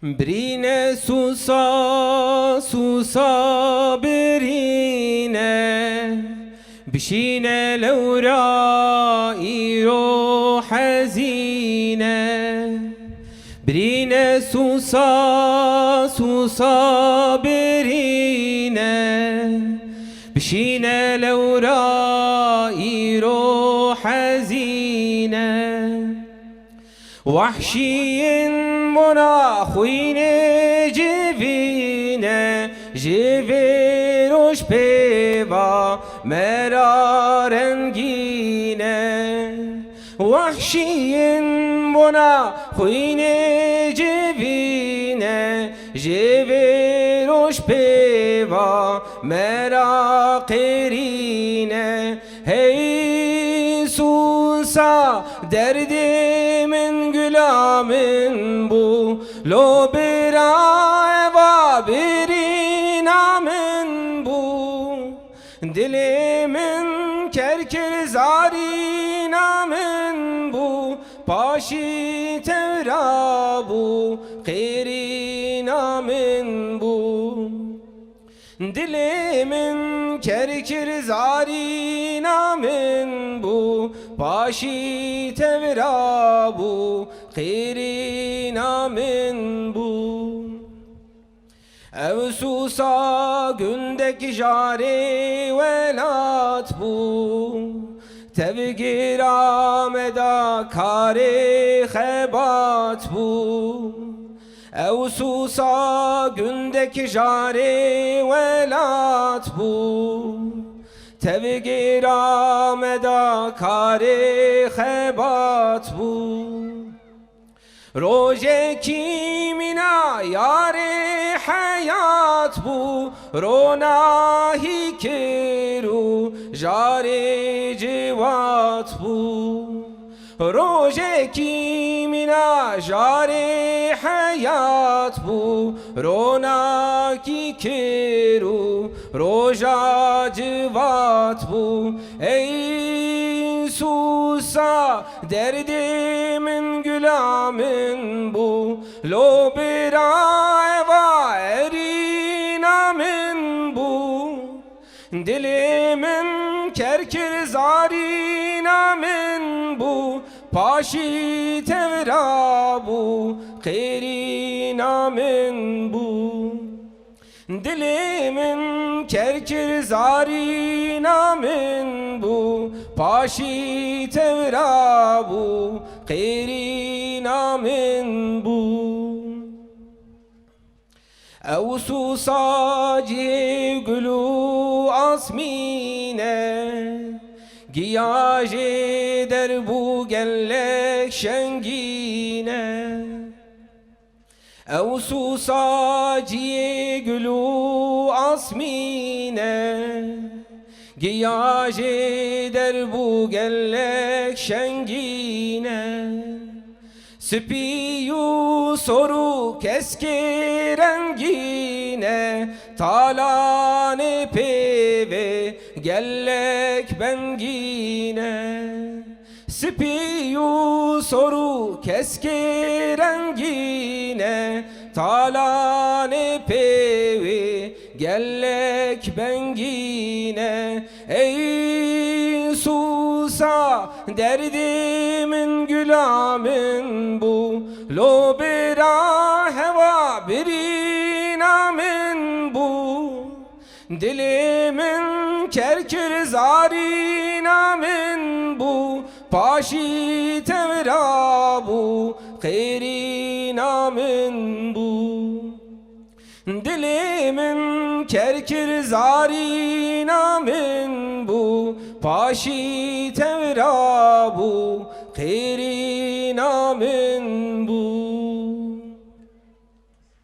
Birine susa susa birine bişine levra iro hazine birine susa susa birine bişine levra iro hazine وحشين مناخوين جبينه جبيروش بيبا مرارنگينه وحشين مناخوين جبينه جبيروش بيبا مراقرينه hey susa derdimin gülamin bu lo bira eva birinamin bu dilimin kerkir zarinamin bu paşi tevra bu qirinamin bu dilimin kerkir zarinamin bu paşi tevra bu qirinamin bu evsusa gündeki jari velat bu tevgira medakari hebat bu evsusa gündeki jari velat bu tevgira medakari hebat bu roje kimina yari hayat bu ronahi kiru jari civat bu roje kimina jari hayat bu ronaki kiru roja civat bu ey susa derdimin gülamin bu lo bira eva erinamin bu dilimin kerkir zarinamin bu paşi tevra bu qirinamin bu dilimin kerkir zarinamin bu paşi tevra bu qirinamin bu evsusa ciglu asmine giyaji der bu gellek şengine evsusa ciglu asmine giyaji der bu gellek şengine Spiyu soru keski rengine talane peve gellek bengine Spiyu soru keski rengine talane peve gellek bengine ey susa derdimin gülamin bu lo bira heva birinamin bu dilimin kerkir zarinamin bu paşi tevra bu qirinamin bu dilimin kerkir zarinamin bu paşi tevra bu qirinamin bu